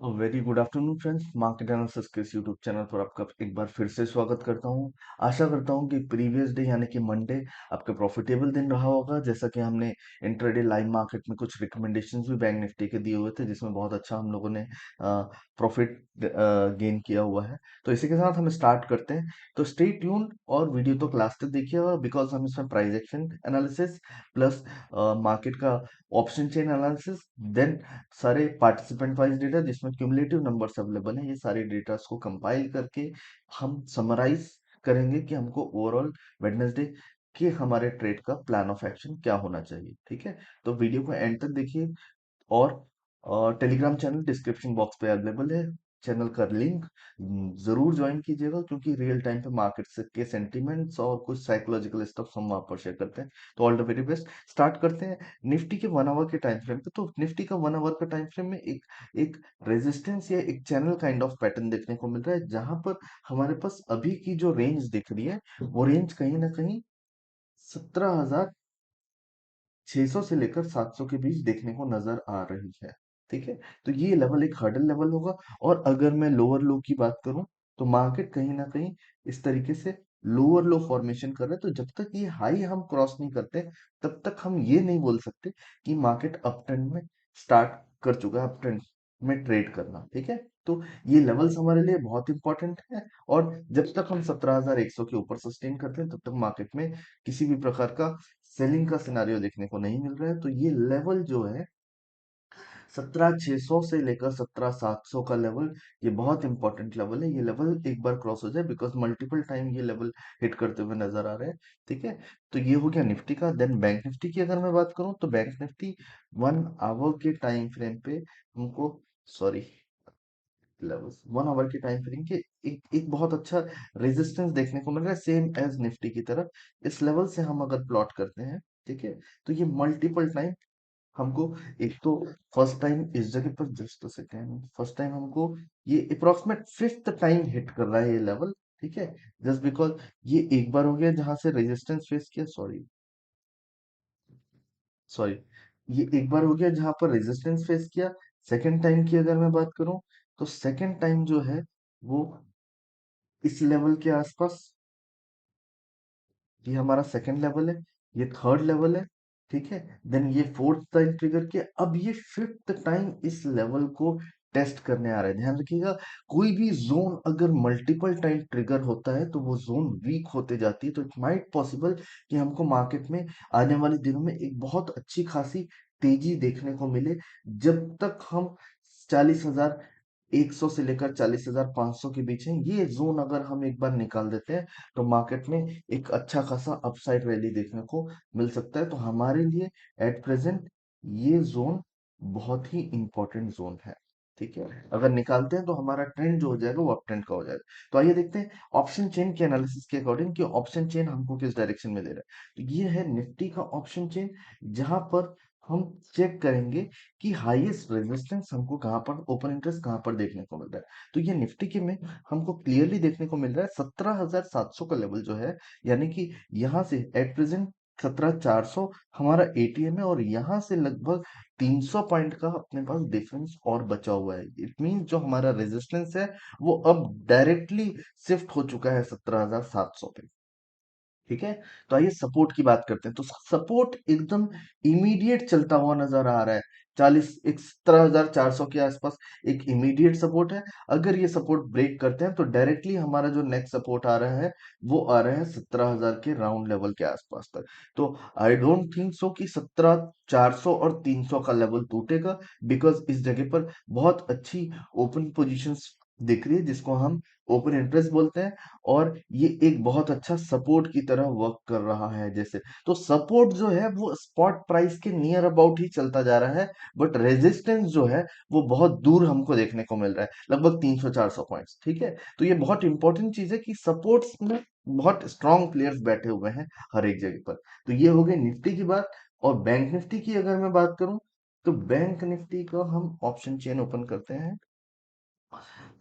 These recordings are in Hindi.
Very good afternoon friends. Market analysis के इस यूट्यूब चैनल पर आपका एक बार फिर से स्वागत करता हूं। आशा करता हूं कि प्रीवियस डे यानी कि मंडे आपका प्रॉफिटेबल दिन रहा होगा। जैसा कि हमने इंट्राडे लाइव मार्केट में कुछ रिकमेंडेशंस भी बैंक निफ्टी के दिए हुए थे, जिसमें बहुत अच्छा हम लोगों ने प्रॉफिट गेन किया हुआ है। तो इसी के साथ हम स्टार्ट करते हैं। तो स्टे ट्यून और वीडियो तो लास्ट तक देखिएगा, बिकॉज हम इसमें price action analysis plus market का ऑप्शन चेन एनालिसिस, देन सारे पार्टिसिपेंट वाइज डेटा जिसमें क्यूमुलेटिव नंबर्स अवेलेबल हैं, ये सारे डेटा को कंपाइल करके हम समराइज करेंगे कि हमको ओवरऑल वेडनेसडे के हमारे ट्रेड का प्लान ऑफ एक्शन क्या होना चाहिए। ठीक है, तो वीडियो को एंड तक देखिए। और टेलीग्राम चैनल डिस्क्रिप्शन बॉक्स पे अवेलेबल है। चैनल का लिंक जरूर ज्वाइन कीजिएगा, क्योंकि रियल टाइम पे मार्केट से के सेंटीमेंट्स और कुछ साइकोलॉजिकल स्टफ हम वहां पर शेयर करते हैं। तो all the very best. Start करते हैं निफ्टी के 1 आवर के टाइम फ्रेम पे। तो निफ्टी का 1 आवर का टाइम फ्रेम में एक एक रेजिस्टेंस या एक चैनल काइंड ऑफ पैटर्न देखने को मिल रहा है, जहां पर हमारे पास अभी की जो रेंज दिख रही है वो रेंज कहीं ना कहीं 17,600 से लेकर 700 के बीच देखने को नजर आ रही है। ठीक है, तो ये लेवल एक हर्डल लेवल होगा। और अगर मैं लोअर लो की बात करूं, तो मार्केट कहीं ना कहीं इस तरीके से लोअर लो फॉर्मेशन कर रहा है। तो जब तक ये हाई हम क्रॉस नहीं करते, तब तक हम ये नहीं बोल सकते कि मार्केट अप ट्रेंड में स्टार्ट कर चुका है, अप ट्रेंड में ट्रेड करना। ठीक है, तो ये लेवल्स हमारे लिए बहुत इंपॉर्टेंट है। और जब तक हम 17,100 के ऊपर सस्टेन करते हैं, तब तक मार्केट में किसी भी प्रकार का सेलिंग का सिनारियो देखने को नहीं मिल रहा है। तो ये लेवल जो है 17,600 से लेकर 17,700 का लेवल, ये बहुत इंपॉर्टेंट लेवल है। ये लेवल एक बार क्रॉस हो जाए, बिकॉज मल्टीपल टाइम ये लेवल हिट करते हुए नजर आ रहे हैं। ठीक है, तो ये हो गया निफ्टी का। देन बैंक निफ्टी की अगर मैं बात करूं, तो बैंक निफ्टी 1 आवर के टाइम फ्रेम पे हमको, सॉरी, लेवल्स 1 आवर के टाइम फ्रेम के एक बहुत अच्छा रेजिस्टेंस देखने को मिल रहा है, सेम एज निफ्टी की तरह। इस लेवल से हम अगर प्लॉट करते हैं, ठीक है, तो ये मल्टीपल टाइम हमको, एक तो फर्स्ट टाइम इस जगह पर, जस्ट सेकेंड, फर्स्ट टाइम हमको ये अप्रोक्सीमेट फिफ्थ टाइम हिट कर रहा है ये लेवल। ठीक है, जस्ट बिकॉज ये एक बार हो गया जहां से रेजिस्टेंस फेस किया, सॉरी सॉरी, ये एक बार हो गया जहां पर रेजिस्टेंस फेस किया। सेकेंड टाइम की अगर मैं बात करूं, तो सेकेंड टाइम जो है वो इस लेवल के आसपास, ये हमारा सेकंड लेवल है, ये थर्ड लेवल है। ठीक है, देन ये फोर्थ टाइम ट्रिगर किया, अब ये फिफ्थ टाइम इस लेवल को टेस्ट करने आ रहा है। ध्यान रखिएगा, कोई भी जोन अगर मल्टीपल टाइम ट्रिगर होता है, तो वो जोन वीक होते जाती है। तो इट माइट पॉसिबल कि हमको मार्केट में आने वाले दिनों में एक बहुत अच्छी खासी तेजी देखने को मिले, जब तक हम 40,100 से लेकर 40,500 के बीच है। ये जोन अगर हम एक बार निकाल देते हैं, तो मार्केट में एक अच्छा खासा अपसाइड रैली देखने को मिल सकता है। तो हमारे लिए एट प्रेजेंट ये जोन बहुत ही इंपॉर्टेंट जोन है। ठीक है, अगर निकालते हैं तो हमारा ट्रेंड जो हो जाएगा वो अप ट्रेंड का हो जाएगा। तो आइए देखते हैं ऑप्शन चेन के एनालिसिस के अकॉर्डिंग कि ऑप्शन चेन हमको किस डायरेक्शन में दे रहा है। तो ये है निफ्टी का ऑप्शन चेन, जहां पर हम चेक करेंगे कि हाईएस्ट रेजिस्टेंस हमको कहां पर, ओपन इंटरेस्ट कहां पर देखने को मिल रहा है। तो ये निफ्टी के में हमको क्लियरली देखने को मिल रहा है 17,700 का लेवल जो है, यानी कि यहाँ से एट प्रेजेंट 17,400 हमारा एटीएम है, और यहाँ से लगभग 300 पॉइंट का अपने पास डिफरेंस और बचा हुआ है। इट मीन जो हमारा रेजिस्टेंस है वो अब डायरेक्टली शिफ्ट हो चुका है 17,700 पे। ठीक है, तो आइए सपोर्ट की बात करते हैं। तो सपोर्ट एकदम इमीडिएट चलता हुआ नजर आ रहा है। 17,400 के आसपास एक इमीडिएट सपोर्ट है। अगर ये सपोर्ट ब्रेक करते हैं, तो डायरेक्टली हमारा जो नेक्स्ट सपोर्ट आ रहा है वो आ रहा है 17,000 के राउंड लेवल के आसपास तक। तो आई डोंट थिंक सो कि 17,400 और 300 का लेवल टूटेगा, बिकॉज इस जगह पर बहुत अच्छी ओपन पोजीशंस दिख रही है, जिसको हम ओपन इंटरेस्ट बोलते हैं। और ये एक बहुत अच्छा सपोर्ट की तरह वर्क कर रहा है जैसे। तो सपोर्ट जो है वो स्पॉट प्राइस के नियर अबाउट ही चलता जा रहा है, बट रेजिस्टेंस जो है वो बहुत दूर हमको देखने को मिल रहा है, लगभग 300-400 पॉइंट्स। ठीक है, तो ये बहुत इंपॉर्टेंट चीज है कि सपोर्ट्स में बहुत स्ट्रांग प्लेयर्स बैठे हुए हैं हर एक जगह पर। तो ये हो गई निफ्टी की बात। और बैंक निफ्टी की अगर मैं बात करूं, तो बैंक निफ्टी का हम ऑप्शन चेन ओपन करते हैं।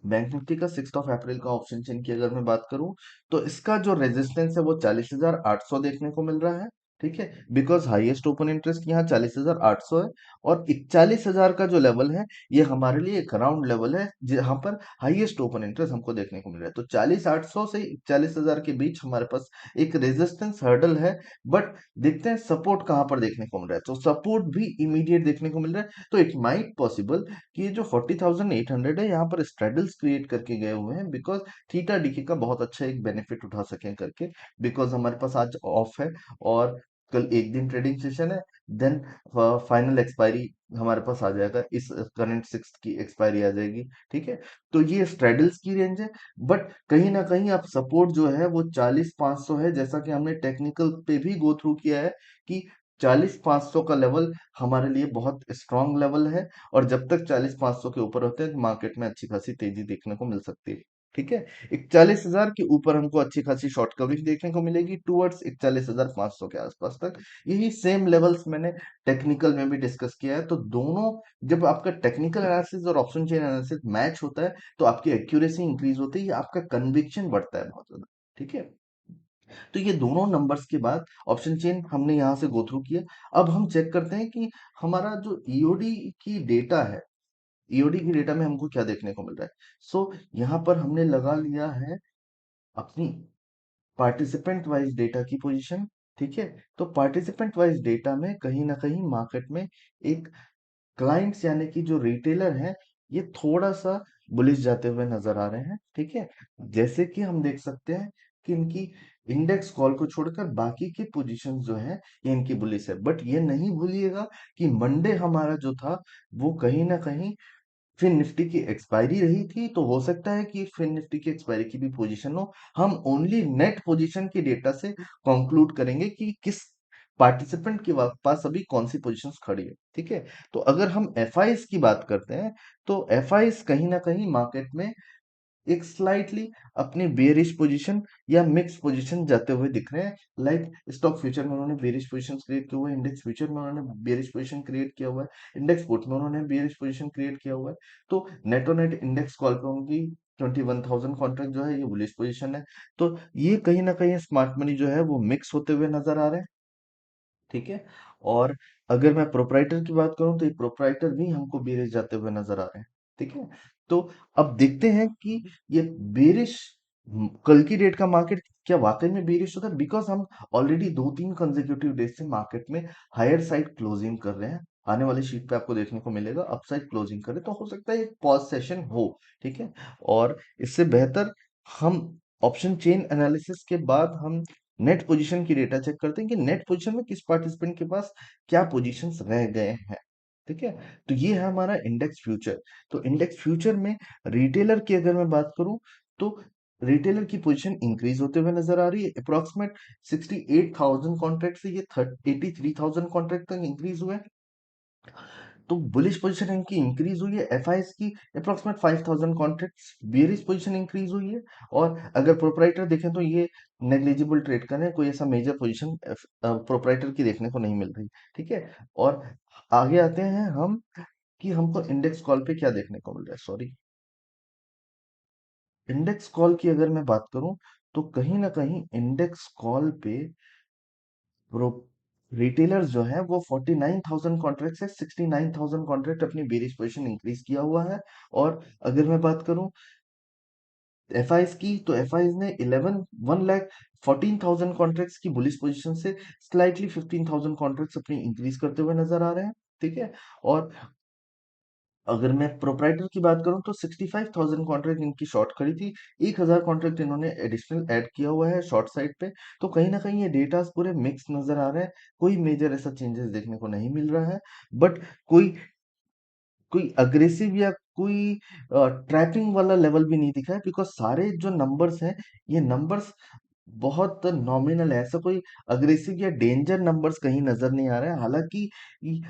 बैंक निफ्टी का 6 अप्रैल का ऑप्शन चेन की अगर मैं बात करूं, तो इसका जो रेजिस्टेंस है वो 40,800 देखने को मिल रहा है। ठीक है, बिकॉज हाईएस्ट ओपन इंटरेस्ट यहाँ 40,800 है, और 41,000 का जो लेवल है ये हमारे लिए एक राउंड लेवल है जहां पर हाईएस्ट ओपन इंटरेस्ट हमको देखने को मिल रहा है। तो 40,800 से 41,000 के बीच हमारे पास एक रेजिस्टेंस हर्डल है। बट देखते हैं सपोर्ट कहां पर देखने को मिल रहा है। तो सपोर्ट भी इमीडिएट देखने को मिल रहा है, तो इट माइट पॉसिबल कि ये जो 40,800 है यहाँ पर स्ट्रेडल्स क्रिएट करके गए हुए हैं, बिकॉज थीटा डीके का बहुत अच्छा एक बेनिफिट उठा सकें करके, बिकॉज हमारे पास आज ऑफ है और कल एक दिन ट्रेडिंग सेशन है। देन फाइनल एक्सपायरी हमारे पास आ जाएगा, इस करंट सिक्स की एक्सपायरी आ जाएगी। ठीक है, तो ये स्ट्रेडल्स की रेंज है। बट कहीं ना कहीं अब सपोर्ट जो है वो 40,500 है, जैसा कि हमने टेक्निकल पे भी गो थ्रू किया है कि 40,500 का लेवल हमारे लिए बहुत स्ट्रांग लेवल है, और जब तक 40,500 के ऊपर होते हैं तो मार्केट में अच्छी खासी तेजी देखने को मिल सकती है। ठीक है, 41,000 के ऊपर हमको अच्छी खासी शॉर्ट कवरिंग देखने को मिलेगी टुवर्ड्स 41,500 के आसपास तक। यही सेम लेवल्स मैंने टेक्निकल में भी डिस्कस किया है। तो दोनों, जब आपका टेक्निकल एनालिसिस और ऑप्शन चेन एनालिसिस मैच होता है तो आपकी एक्यूरेसी इंक्रीज होती है, आपका कन्विक्शन बढ़ता है बहुत ज्यादा। ठीक है, तो ये दोनों नंबर्स के बाद ऑप्शन चेन हमने यहाँ से गो थ्रू किया। अब हम चेक करते हैं कि हमारा जो ईओडी की डेटा है, ईओडी की डेटा में हमको क्या देखने को मिल रहा है। सो यहाँ पर हमने लगा लिया है अपनी पार्टिसिपेंट वाइज डेटा की पोजीशन। ठीक है, तो पार्टिसिपेंट वाइज डेटा में कहीं ना कहीं मार्केट में एक क्लाइंट्स यानी कि जो रिटेलर हैं ये थोड़ा सा बुलिश जाते हुए नजर आ रहे हैं। ठीक है, जैसे कि हम देख सकते हैं कि इनकी इंडेक्स कॉल को छोड़कर बाकी की पोजीशन जो है ये इनकी बुलिश है। बट ये नहीं भूलिएगा कि मंडे हमारा जो था वो कहीं ना कहीं फिन निफ्टी की एक्सपायरी रही थी, तो हो सकता है कि फिन निफ्टी की एक्सपायरी की भी पोजीशन हो। हम ओनली नेट पोजीशन के डेटा से कंक्लूड करेंगे कि किस पार्टिसिपेंट के पास अभी कौन सी पोजीशंस खड़ी है। ठीक है, तो अगर हम एफआईस की बात करते हैं तो एफआईस कहीं ना कहीं मार्केट में एक स्लाइटली अपनी बेयरिश पोजीशन या मिक्स पोजीशन जाते हुए दिख रहे हैं। लाइक स्टॉक फ्यूचर में उन्होंने बेयरिश पोजीशन क्रिएट किया हुआ है, इंडेक्स फ्यूचर में उन्होंने बेयरिश पोजीशन क्रिएट किया हुआ है, इंडेक्स पुट में उन्होंने बेयरिश पोजीशन क्रिएट किया हुआ है। तो नेट और नेट इंडेक्स कॉल पे उनकी 21,000 कॉन्ट्रैक्ट जो है ये बुलिश पोजीशन है। तो ये कहीं ना कहीं स्मार्ट मनी जो है वो मिक्स होते हुए नजर आ रहे हैं। ठीक है, और अगर मैं प्रोप्राइटर की बात करूं तो ये प्रोप्राइटर भी हमको बेरिश जाते हुए नजर आ रहे हैं। ठीक है, तो अब देखते हैं कि ये बेरिश कल की डेट का मार्केट क्या वाकई में बेरिश होता है, बिकॉज हम ऑलरेडी 2-3 कंसेक्यूटिव डेज से मार्केट में हायर साइड क्लोजिंग कर रहे हैं। आने वाली शीट पे आपको देखने को मिलेगा अपसाइड क्लोजिंग करे, तो हो सकता है एक पॉज सेशन हो। ठीक है, और इससे बेहतर हम ऑप्शन चेन एनालिसिस के बाद हम नेट पोजीशन की डेटा चेक करते हैं कि नेट पोजीशन में किस पार्टिसिपेंट के पास क्या पोजीशंस रह गए हैं। ठीक है, तो ये है हमारा इंडेक्स फ्यूचर। तो इंडेक्स फ्यूचर में रिटेलर की अगर मैं बात करूं तो रिटेलर की पोजीशन इंक्रीज होते हुए नजर आ रही है। अप्रोक्सीमेट 68,000 कॉन्ट्रैक्ट से ये 83,000 कॉन्ट्रैक्ट तक इंक्रीज हुए हैं। तो बुलिश पोजीशन इनकी इंक्रीज हुई है। एफआईएस की approximate 5,000 contracts bearish position increase हुई है। और अगर प्रोपराइटर देखें तो ये नेग्लिजिबल ट्रेड कर रहे हैं, कोई ऐसा मेजर पोजीशन प्रोपराइटर की देखने को नहीं मिल रही। ठीक है, और आगे आते हैं हम कि हमको इंडेक्स कॉल पे क्या देखने को मिल रहा है। सॉरी, इंडेक्स कॉल की अगर मैं बात करूं तो कहीं ना कहीं इंडेक्स कॉल पे प्रो रिटेलर्स जो है वो 49,000 कॉन्ट्रैक्ट से 69,000 कॉन्ट्रैक्ट अपनी बेरिश पोजीशन इंक्रीज किया हुआ है। और अगर मैं बात करूं एफआईज की तो एफआईज ने 1 लाख 14,000 कॉन्ट्रैक्ट्स की बुलिश पोजीशन से स्लाइटली 15,000 कॉन्ट्रैक्ट्स अपनी इंक्रीज करते हुए नजर आ रहे हैं। ठीक है, और अगर मैं प्रोप्राइटर की बात करूं तो 65,000 कॉन्ट्रैक्ट इनकी शॉर्ट खड़ी थी, 1,000 कॉन्ट्रैक्ट इन्होंने एडिशनल ऐड किया हुआ है शॉर्ट साइड पे। तो कहीं ना कहीं ये डेटा पूरे मिक्स नजर आ रहे हैं, कोई मेजर ऐसा चेंजेस देखने को नहीं मिल रहा है। बट कोई कोई अग्रेसिव या कोई ट्रैपिंग वाला लेवल भी नहीं दिखा है, बिकॉज सारे जो नंबर्स हैं ये नंबर्स बहुत नॉमिनल है। ऐसा कोई अग्रेसिव या डेंजर नंबर्स कहीं नजर नहीं आ रहे हैं। हालांकि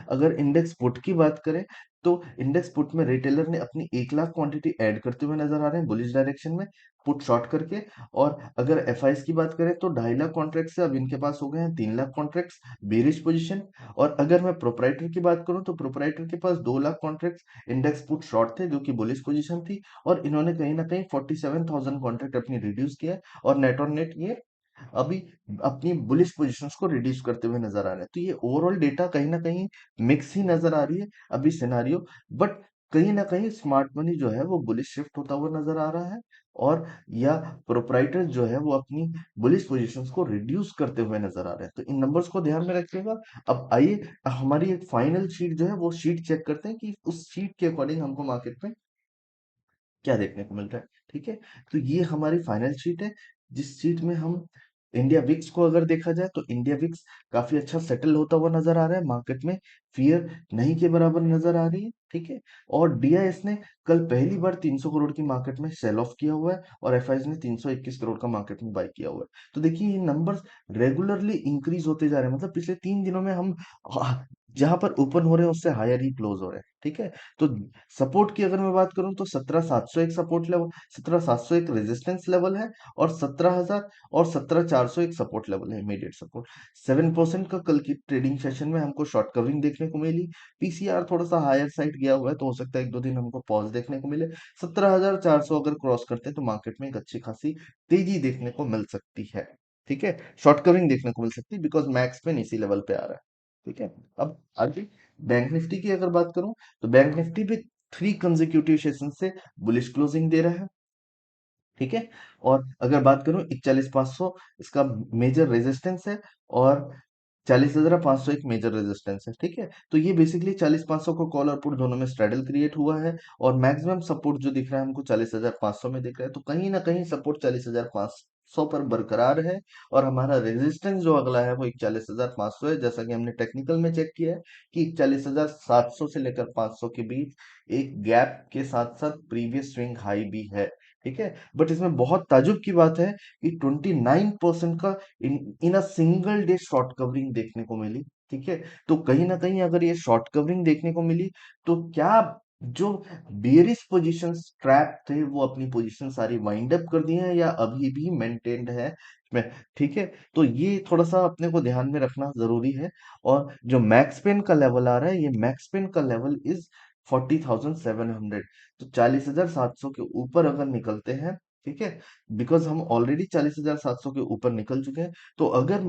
अगर इंडेक्स पुट की बात करें तो इंडेक्स पुट में रिटेलर ने अपनी 1 लाख क्वांटिटी ऐड करते हुए नजर आ रहे हैं बुलिश डायरेक्शन में, पुट शॉर्ट करके। और अगर एफआईएस की बात करें तो 2.5 लाख कॉन्ट्रैक्ट से अब इनके पास हो गए हैं 3 लाख कॉन्ट्रैक्ट्स बेरिश पोजीशन। और अगर मैं प्रोपराइटर की बात करूं तो प्रोपराइटर के पास 2 lakh contracts index put short थे जो कि बुलिश पोजीशन थी, और इन्होंने कहीं ना कहीं 47,000 कॉन्ट्रैक्ट अपनी रिड्यूस किया, और नेट ऑन नेट ये अभी अपनी बुलिश पोजीशंस को रिड्यूस करते हुए नजर आ रहे हैं। तो ये ओवरऑल डेटा कहीं ना कहीं मिक्स ही नजर आ रही है अभी सिनारियो, बट कहीं ना कहीं स्मार्ट मनी जो है वो बुलिश शिफ्ट होता हुआ नजर आ रहा है, और या प्रोप्राइटर जो है वो अपनी बुलिश पोजीशंस को रिड्यूस करते हुए नजर आ रहे हैं। तो इन नंबर्स को ध्यान में रखिएगा। अब आइए हमारी एक फाइनल शीट जो है वो शीट चेक करते हैं कि उस शीट के अकॉर्डिंग हमको मार्केट में क्या देखने को मिल रहा है। ठीक है, तो ये हमारी फाइनल शीट है, जिस शीट में हम इंडिया विक्स को अगर देखा जाए तो इंडिया विक्स काफी अच्छा सेटल होता हुआ नजर आ रहा है मार्केट में, फियर नहीं के बराबर नजर आ रही है। ठीक है, और डीआईएस ने कल पहली बार 300 करोड़ की मार्केट में सेल ऑफ किया हुआ है, और एफआईज ने 321 करोड़ का मार्केट में बाय किया हुआ है। तो देखिए ये नंबर्स रेगुलरली इंक्रीज होते जा रहे हैं, मतलब पिछले 3 दिनों में हम जहां पर ओपन हो रहे हैं उससे हायर ही क्लोज हो रहे हैं। ठीक है, तो सपोर्ट की अगर मैं बात करूं तो 17,701 सपोर्ट लेवल, 17,701 रेजिस्टेंस लेवल है, और 17,000 और 17,401 सपोर्ट लेवल है, इमीडिएट सपोर्ट। 7% का कल की ट्रेडिंग सेशन में हमको शॉर्ट कवरिंग देखने को मिली। पीसीआर थोड़ा सा हायर साइड गया हुआ है, तो हो सकता है 1-2 दिन हमको पॉज देखने को मिले। 17,400 अगर क्रॉस करते हैं तो मार्केट में एक अच्छी खासी तेजी देखने को मिल सकती है। ठीक है, शॉर्ट कवरिंग देखने को मिल सकती है, बिकॉज मैक्स पेन इसी लेवल पे आ रहा है। ठीक है, अब आगे बैंक निफ्टी की अगर बात करूं तो बैंक निफ्टी भी 3 कंसेक्यूटिव सेशन से बुलिश क्लोजिंग दे रहा है। ठीक है, और अगर बात करूं 41,500 इसका मेजर रेजिस्टेंस है, और 40,500 एक मेजर रेजिस्टेंस है। ठीक है, तो ये बेसिकली 40,500 को कॉल और पुट दोनों में स्ट्रेडल क्रिएट हुआ है, और मैक्सिमम सपोर्ट जो दिख रहा है हमको 40,500 में दिख रहा है। तो कहीं ना कहीं सपोर्ट 40,500 पर बरकरार है, और हमारा रेजिस्टेंस जो अगला है वो 41,500 है, जैसा कि हमने टेक्निकल में चेक किया है कि 41,700 से लेकर 500 के बीच एक गैप के साथ साथ प्रीवियस स्विंग हाई भी है। ठीक है, बट इसमें बहुत ताजुब की बात है कि 29% का in a single day short covering देखने को मिली। ठीक है, तो कहीं ना कहीं अगर ये शॉर्ट कवरिंग देखने को मिली, तो क्या जो बेरिश पोजीशन ट्रैप थे वो अपनी पोजीशन सारी वाइंड अप कर दी हैं, या अभी भी मेंटेन्ड है इसमें। ठीक है, तो ये थोड़ा सा अपने को ध्यान में रखना जरूरी है। और जो मैक्स पेन का लेवल आ रहा है, ये मैक्स पेन का लेवल इज 40,700। तो 40,700 के ऊपर अगर निकलते हैं, ठीक है, बिकॉज हम ऑलरेडी 40,700 के ऊपर निकल चुके हैं, तो अगर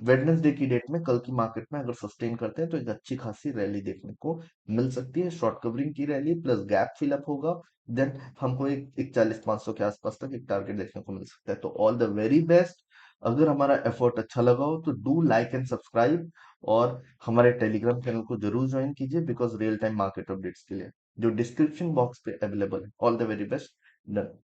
वेडनेसडे की डेट में कल की मार्केट में अगर सस्टेन करते हैं तो एक अच्छी खासी रैली देखने को मिल सकती है, शॉर्ट कवरिंग की रैली प्लस गैप फिलअप होगा। देन हमको एक 41,500 के आसपास तक एक टारगेट देखने को मिल सकता है। तो ऑल द वेरी बेस्ट। अगर हमारा एफर्ट अच्छा लगा हो तो डू लाइक एंड सब्सक्राइब, और हमारे टेलीग्राम चैनल को जरूर ज्वाइन कीजिए, because real time market updates के लिए जो डिस्क्रिप्शन बॉक्स पे अवेलेबल है। All the very best. Done.